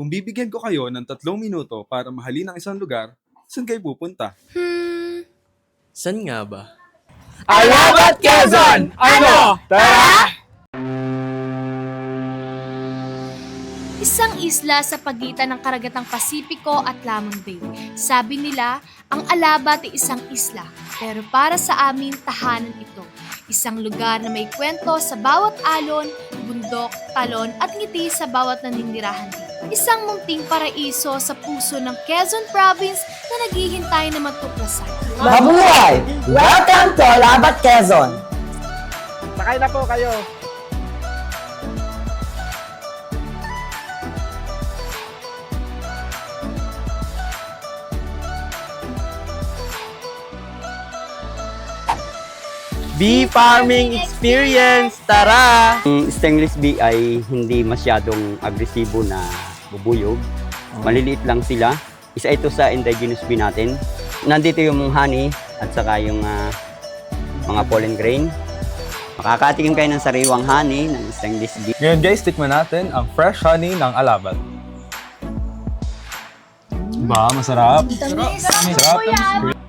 Kung bibigyan ko kayo ng 3 minuto para mahalin ang isang lugar, saan kayo pupunta? San nga ba? Alabat Quezon! Ano? Tara! Isang isla sa pagitan ng karagatang Pasipiko at Lamon Bay. Sabi nila, ang Alabat ay isang isla, pero para sa amin, tahanan ito. Isang lugar na may kwento sa bawat alon, bundok, talon at ngiti sa bawat naninirahan dito. Isang munting paraiso sa puso ng Quezon Province na naghihintay na matuklasan. Mabuhay! Welcome to Alabat Quezon! Sakay na po kayo. Bee farming experience! Tara! Ang stainless bee ay hindi masyadong agresibo na bubuyog. Maliliit lang sila. Isa ito sa indigenous bee natin. Nandito yung honey at saka yung mga pollen grain. Makakatikim kayo ng sariwang honey ng stainless bee. Ngayon guys, tikman natin ang fresh honey ng Alabat. Ba, masarap. Masarap.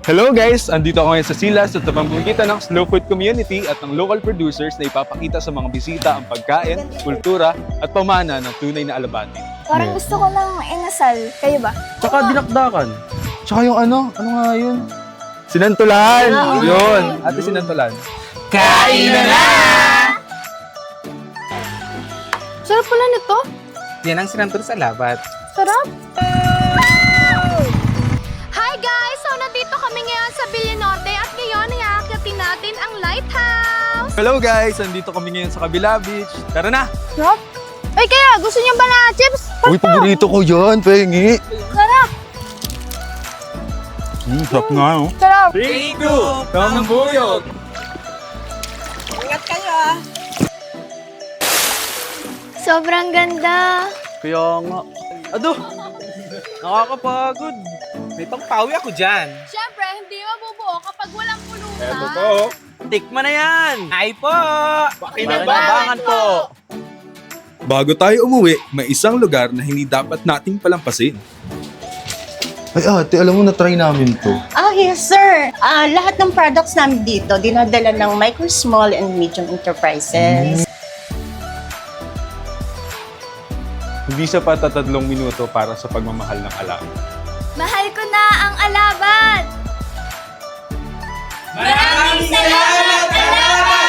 Hello guys! Andito ako ngayon sa Silas sa pamamagitan ng Slow Food Community at ng local producers na ipapakita sa mga bisita ang pagkain, kultura at pamana ng tunay na Alabati. Parang gusto ko lang inasal. Kayo ba? Tsaka dinakdakan. Tsaka yung ano nga yun? Sinantulan! Yun! Ate Sinantulan. Kain na! Sarap pala nito. Yan ang sinantur sa labat. Sarap. Hi guys! So nandito kami ngayon sa Villanorte at ngayon iaakyatin natin ang lighthouse! Hello guys! Andito kami ngayon sa Kabila Beach. Tara na! Sarap. Ay kaya, gusto niyo ba na chips? Uy, paborito ko yan! Pengi! Sarap. Sarap nga oh. Sarap. Thank you! Tama ng buyog! Sobrang ganda. Kaya nga. Ado! Nakakapagod. May pangpawi ako dyan. Siyempre, hindi mabubuo kapag walang pulutan. Eto po! Tikman na yan! Ay po! Pakinabangan po! Bago tayo umuwi, may isang lugar na hindi dapat nating palampasin. Ay ate, alam mo na-try namin to. Yes sir. Lahat ng products namin dito, dinadala ng micro, small, and medium enterprises. Hindi sapat at 3 minuto para sa pagmamahal ng alamat. Mahal ko na ang Alabat! Maraming salamat, Alabat!